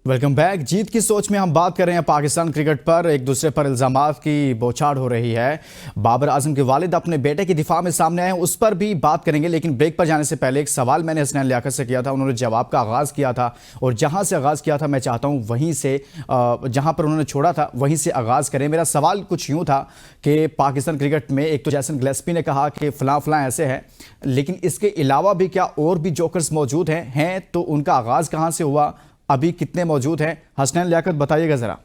Welcome back. जीत की सोच में हम बात कर रहे हैं पाकिस्तान क्रिकेट पर एक दूसरे पर इल्जामात की बौछार हो रही है। बाबर आजम के वालिद अपने बेटे की दिफा में सामने आए हैं, उस पर भी बात करेंगे, लेकिन ब्रेक पर जाने से पहले एक सवाल मैंने हसनैन लियाकत से किया था, उन्होंने जवाब का आगाज़ किया था और जहां से आगाज़ किया था मैं चाहता हूं वहीं से जहां पर उन्होंने छोड़ा था वहीं से आगाज़ करें। मेरा सवाल कुछ यूँ था कि पाकिस्तान क्रिकेट में एक तो जैसन गिलेस्पी ने कहा कि फ़लाँ फ़लाँ ऐसे है, लेकिन इसके अलावा भी क्या और भी जोकर्स मौजूद हैं तो उनका आगाज़ कहाँ से हुआ, अभी कितने मौजूद हैं? हसनैन लियाकत बताइएगा जरा।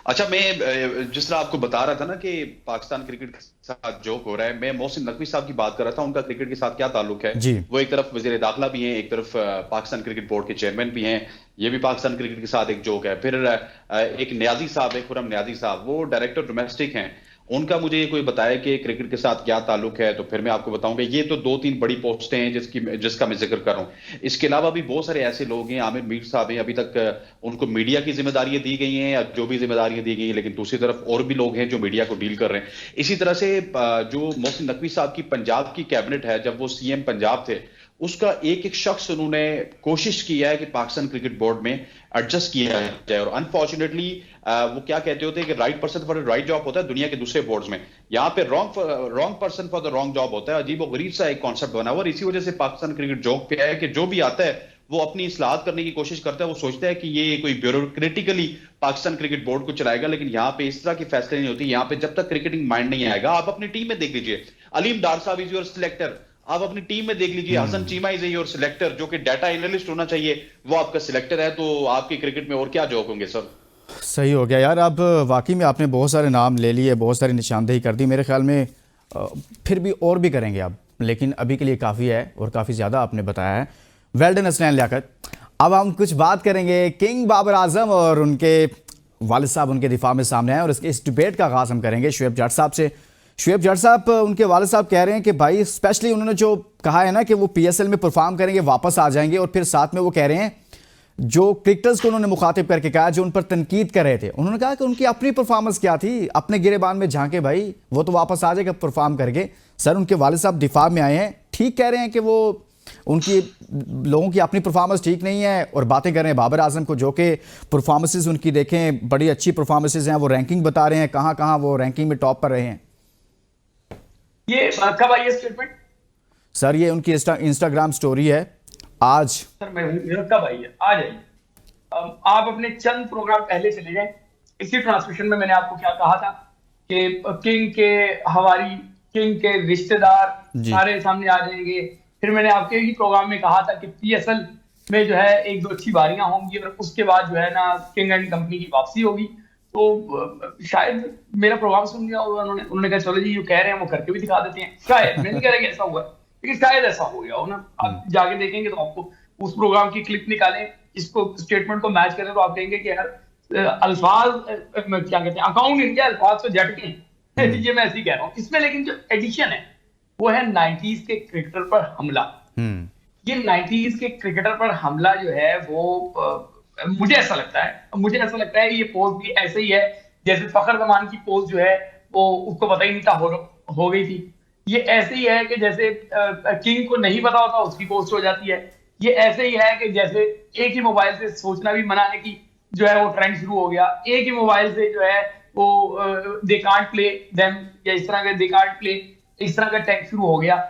अच्छा, मैं जिस तरह आपको बता रहा था ना कि पाकिस्तान क्रिकेट के साथ जोक हो रहा है, मैं मोहसिन नकवी साहब की बात कर रहा था। उनका क्रिकेट के साथ क्या ताल्लुक है? जी। वो एक तरफ वजीर दाखिला भी हैं, एक तरफ पाकिस्तान क्रिकेट बोर्ड के चेयरमैन भी हैं। ये भी पाकिस्तान क्रिकेट के साथ एक जोक है। फिर एक न्याजी साहब है, खुरम न्याजी साहब, वो डायरेक्टर डोमेस्टिक हैं। उनका मुझे कोई बताया कि क्रिकेट के साथ क्या ताल्लुक है तो फिर मैं आपको बताऊंगा। ये तो दो तीन बड़ी पोस्टें हैं जिसका मैं जिक्र कर रहा हूं। इसके अलावा भी बहुत सारे ऐसे लोग हैं। आमिर मीर साहब हैं, अभी तक उनको मीडिया की जिम्मेदारियां दी गई हैं या जो भी जिम्मेदारियां दी गई हैं, लेकिन दूसरी तरफ और भी लोग हैं जो मीडिया को डील कर रहे हैं। इसी तरह से जो मोहसिन नकवी साहब की पंजाब की कैबिनेट है, जब वो सीएम पंजाब थे, उसका एक एक शख्स उन्होंने कोशिश किया है कि पाकिस्तान क्रिकेट बोर्ड में एडजस्ट किया जाए। और अनफॉर्चुनेटली वो क्या कहते होते हैं कि right person for the right job होता है दुनिया के दूसरे बोर्ड्स में, यहाँ पे wrong person for the wrong job होता है। अजीब और गरीब सा एक कॉन्सेप्ट बना हुआ और इसी वजह से पाकिस्तान क्रिकेट जॉब पे है कि जो भी आता है वो अपनी इस्लाहत करने की कोशिश करता है। वो सोचता है कि ये कोई ब्यूरोक्रेटिकली पाकिस्तान क्रिकेट बोर्ड को चलाएगा, लेकिन यहाँ पे इस तरह की फैसले नहीं होती। यहाँ पे जब तक क्रिकेटिंग माइंड नहीं आएगा, आप अपनी टीम में देख लीजिए, अलीम डार साहब इज योर सिलेक्टर। आप अपनी टीम में देख लीजिए, Hasan Cheema is your selector, जो कि डाटा एनालिस्ट होना चाहिए, वो आपका सिलेक्टर है। तो आपकी क्रिकेट में और क्या जॉब होंगे सर? सही हो गया यार। अब वाकई में आपने बहुत सारे नाम ले लिए, बहुत सारी निशानदेही कर दी। मेरे ख्याल में फिर भी और भी करेंगे अब, लेकिन अभी के लिए काफ़ी है और काफ़ी ज़्यादा आपने बताया है। Well done Hasnain Liaquat. अब हम कुछ बात करेंगे किंग बाबर आजम और उनके वालिद साहब उनके दिफा में सामने आए और इस डिबेट का आगाज़ हम करेंगे शुएब जट साहब से। शुएब जट साहब, उनके वालिद साहब कह रहे हैं कि भाई स्पेशली उन्होंने जो कहा है ना कि वो पीएसएल में परफॉर्म करेंगे, वापस आ जाएंगे, और फिर साथ में वो कह रहे हैं जो क्रिकेटर्स को उन्होंने मुखातिब करके कहा, जो उन पर तनकीद कर रहे थे, उन्होंने कहा कि उनकी अपनी परफॉर्मेंस क्या थी, अपने गिरेबान में झांके भाई, वो तो वापस आ जाएगा परफॉर्म करके। सर, उनके वालिद साहब दिफा में आए हैं, ठीक कह रहे हैं कि वो उनकी लोगों की अपनी परफॉर्मेंस ठीक नहीं है, और बातें कर रहे हैं बाबर आजम को, जो कि परफॉर्मेंसेज उनकी देखें बड़ी अच्छी परफॉर्मेंसेज हैं, वो रैंकिंग बता रहे हैं कहाँ कहाँ वो रैंकिंग में टॉप पर रहे हैं। ये कब आई है स्टेटमेंट? सर, ये उनकी इंस्टाग्राम स्टोरी है आज। सर मैं कब आई है? आ जाइए। आप अपने चंद प्रोग्राम पहले चले जाएं। इसी ट्रांसमिशन में मैंने आपको क्या कहा था कि किंग के हवारी, किंग के रिश्तेदार सारे सामने आ जाएंगे। फिर मैंने आपके ही प्रोग्राम में कहा था कि पीएसएल में जो है एक दो अच्छी बारियां होंगी और उसके बाद जो है ना किंग एंड कंपनी की वापसी होगी। तो शायद मेरा प्रोग्राम सुन लिया होगा उन्होंने कहा चलो जी ये कह रहे हैं वो करके भी दिखा देते हैं। शायद, मैं नहीं कह रहा कि ऐसा हुआ, लेकिन शायद ऐसा हो गया हो ना। आप जाके देखेंगे तो आपको उस प्रोग्राम की क्लिप निकालें, इसको स्टेटमेंट को मैच करें तो आप कहेंगे कि यार अल्फाज क्या कहते हैं, अकाउंट इनके अल्फाज तो झटके हैं। ये मैं ऐसे ही कह रहा हूँ इसमें। लेकिन जो एडिशन है वो है 90s के क्रिकेटर पर हमला। ये 90s के क्रिकेटर पर हमला जो है वो मुझे ऐसा लगता है ये पोज भी ऐसे ही है जैसे फखर जमान की पोज जो है वो उसको पता ही नहीं था हो गई थी। ये ऐसे ही है कि जैसे किंग को नहीं पता होता उसकी पोस्ट हो जाती है। ये ऐसे ही है कि जैसे एक ही मोबाइल से सोचना भी मना है कि जो है वो ट्रेंड शुरू हो गया। एक ही मोबाइल से जो है वो दे कांट प्ले देम, या इस तरह का दे कांट प्ले, इस तरह का टैग शुरू हो गया।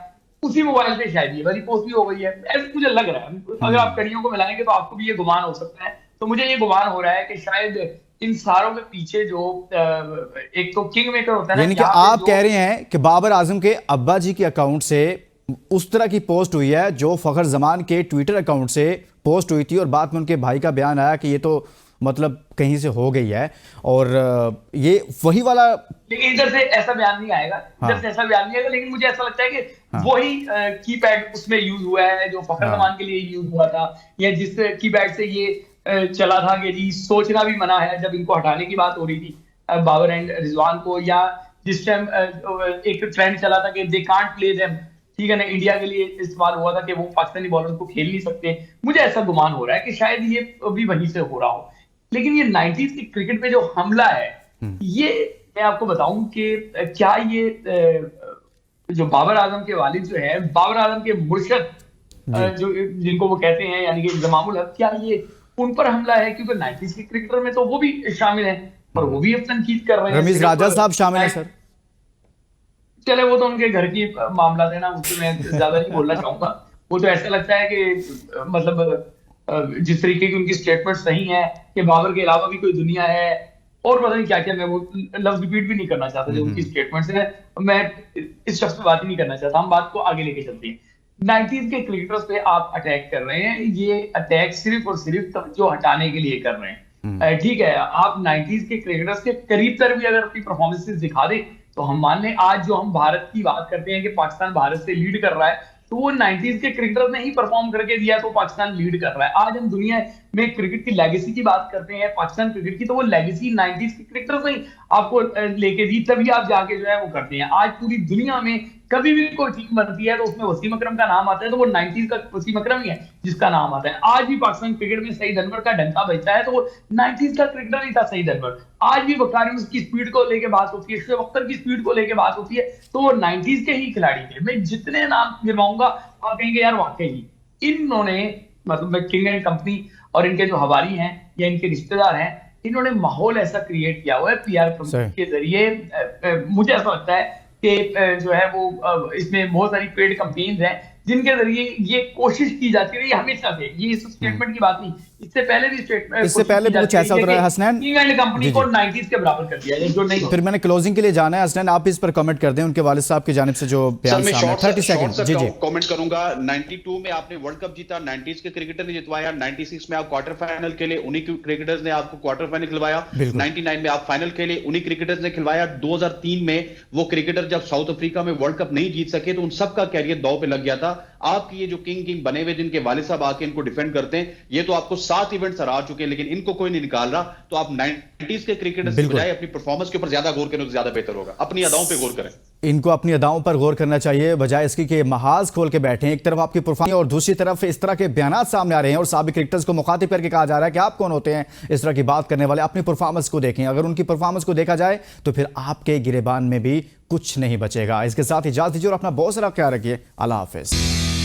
उसी मोबाइल पे शायद ये वाली पोस्ट भी हो गई है, ऐसे मुझे लग रहा है। अगर आप कड़ियों को मिलाएंगे तो आपको भी ये गुमान हो सकता है। तो मुझे ये गुमान हो रहा है कि शायद इन सारों के पीछे जो एक तो किंग मेकर होता है ना, यानी कि आप कह रहे हैं कि बाबर आजम के अब्बा जी के अकाउंट से उस तरह की पोस्ट हुई है जो फखर जमान के ट्विटर अकाउंट से पोस्ट हुई थी, और बाद में उनके भाई का बयान आया कि ये तो मतलब कहीं से हो गई है, और ये वही वाला। लेकिन इधर से ऐसा बयान नहीं आएगा, इधर से ऐसा बयान नहीं आएगा। लेकिन मुझे ऐसा लगता है कि वही कीपैड उसमें यूज हुआ है जो फखर जमान के लिए यूज हुआ था, या जिस कीपैड से ये चला था कि जी सोचना भी मना है, जब इनको हटाने की बात हो रही थी बाबर एंड रिजवान को, या जिस टाइम एक ट्रेंड चला था कि दे कांट प्ले देम, ठीक है ना, इंडिया के लिए इस्तेमाल हुआ था कि वो पाकिस्तानी बॉलर्स को खेल नहीं सकते। मुझे ऐसा गुमान हो रहा है कि शायद ये भी वहीं से हो रहा हो। लेकिन ये 90s की क्रिकेट में जो हमला है, ये मैं आपको बताऊं कि क्या ये जो बाबर आजम के वालिद जो है, बाबर आजम के मुर्शद जो जिनको वो कहते हैं, यानी कि इंजमामुल हक, क्या ये उन पर हमला है, क्योंकि 90s के क्रिकेटर में तो वो भी शामिल है और वो भी अब तनकीद कर रहे हैं। रमीज राजा साहब शामिल है सर। चले वो तो उनके घर की मामला है ना, उसमें मैं ज्यादा नहीं बोलना चाहूंगा। वो तो ऐसा लगता है कि मतलब जिस तरीके की उनकी स्टेटमेंट्स नहीं है कि बाबर के अलावा भी कोई दुनिया है और पता नहीं क्या क्या, मैं वो लफ्ज रिपीट भी नहीं करना चाहता जो उनकी स्टेटमेंट्स है। मैं इस शख्स पे बात ही नहीं करना चाहता, हम बात को आगे लेके चलते हैं। 90s के क्रिकेटर्स पे आप अटैक कर रहे हैं, ये अटैक सिर्फ और सिर्फ तवज्जो हटाने के लिए कर रहे हैं। ठीक है, आप 90s के क्रिकेटर्स के करीब तर भी अगर अपनी परफॉर्मेंसेस दिखा दे तो हम मान लें। आज जो हम भारत की बात करते हैं कि पाकिस्तान भारत से लीड कर रहा है, तो वो 90s के क्रिकेटर ने ही परफॉर्म करके दिया तो पाकिस्तान लीड कर रहा है। आज हम दुनिया में क्रिकेट की लेगेसी की बात करते हैं पाकिस्तान क्रिकेट की, तो वो लेगेसी 90s के क्रिकेटर्स ने आपको लेके दी, तभी आप जाके जो है वो करते हैं। आज पूरी दुनिया में कभी भी कोई टीम बनती है तो उसमें वसीम अकरम का नाम आता है, तो वो 90s का वसीम अकरम ही है जिसका नाम आता है। आज भी पाकिस्तान क्रिकेट में सईद अनवर का डंका बजता है तो वो 90s का क्रिकेटर नहीं था सईद अनवर। आज भी वकारियत की स्पीड को लेके बात होती है, शुएब अख्तर की स्पीड को लेके बात होती है, तो वो 90s के ही खिलाड़ी थे। मैं जितने नाम गिनवाऊंगा आप कहेंगे यार वाकई इन्होंने, मतलब किंग एंड कंपनी और इनके जो हवारी हैं या इनके रिश्तेदार हैं, इन्होंने माहौल ऐसा क्रिएट किया हुआ है पीआर के जरिए। मुझे ऐसा लगता है कि जो है वो इसमें बहुत सारी पेड कंपेन्स हैं जिनके जरिए ये कोशिश की जाती रही हमेशा से। ये इस स्टेटमेंट की बात नहीं, इससे पहले भी स्टेटमेंट, इससे पहले भी कुछ ऐसा हो रहा है हसनैन, किंग एंड कंपनी को 90s के बराबर कर दिया जो नहीं। फिर मैंने क्लोजिंग के लिए जाना है। हसनैन आप इस पर कमेंट कर दें, उनके वालिद साहब की जानिब से जो बयान सामने 30 सेकंड। जी जी कमेंट करूंगा। 92 में आपने वर्ल्ड कप जीता, 90s के क्रिकेटर ने जितवाया, 96 में आप क्वार्टर फाइनल के लिए उन्हीं क्रिकेटर्स ने आपको क्वार्टर फाइनल खिलवाया, 99 में आप फाइनल के लिए उन्हीं क्रिकेटर्स ने खिलवाया। 2003 में वो क्रिकेटर जब साउथ अफ्रीका में वर्ल्ड कप नहीं जीत सके तो उन सबका कैरियर दांव पे लग गया था। आपकी ये जो किंग बने हुए जिनके वालिद साहब आके इनको डिफेंड करते हैं, ये तो आपको 7 इवेंट्स हरा चुके हैं, लेकिन इनको कोई नहीं निकाल रहा। तो आप 90s के क्रिकेटर्स के बजाय अपनी परफॉर्मेंस के ऊपर ज्यादा गौर करें तो ज्यादा बेहतर होगा। अपनी अदाओं पे गौर करें, इनको अपनी अदाओं पर गौर करना चाहिए बजाय इसकी कि महाज खोल के बैठे हैं। एक तरफ आपकी परफॉर्मेंस और दूसरी तरफ इस तरह के बयान सामने आ रहे हैं और साबिक क्रिकेटर्स को मुखातिब करके कहा जा रहा है कि आप कौन होते हैं इस तरह की बात करने वाले, अपनी परफॉर्मेंस को देखें। अगर उनकी परफॉर्मेंस को देखा जाए तो फिर आपके गिरेबान में भी कुछ नहीं बचेगा। इसके साथ इजाजत दीजिए और अपना बहुत सारा ख्याल रखिए। अल्लाह हाफिज।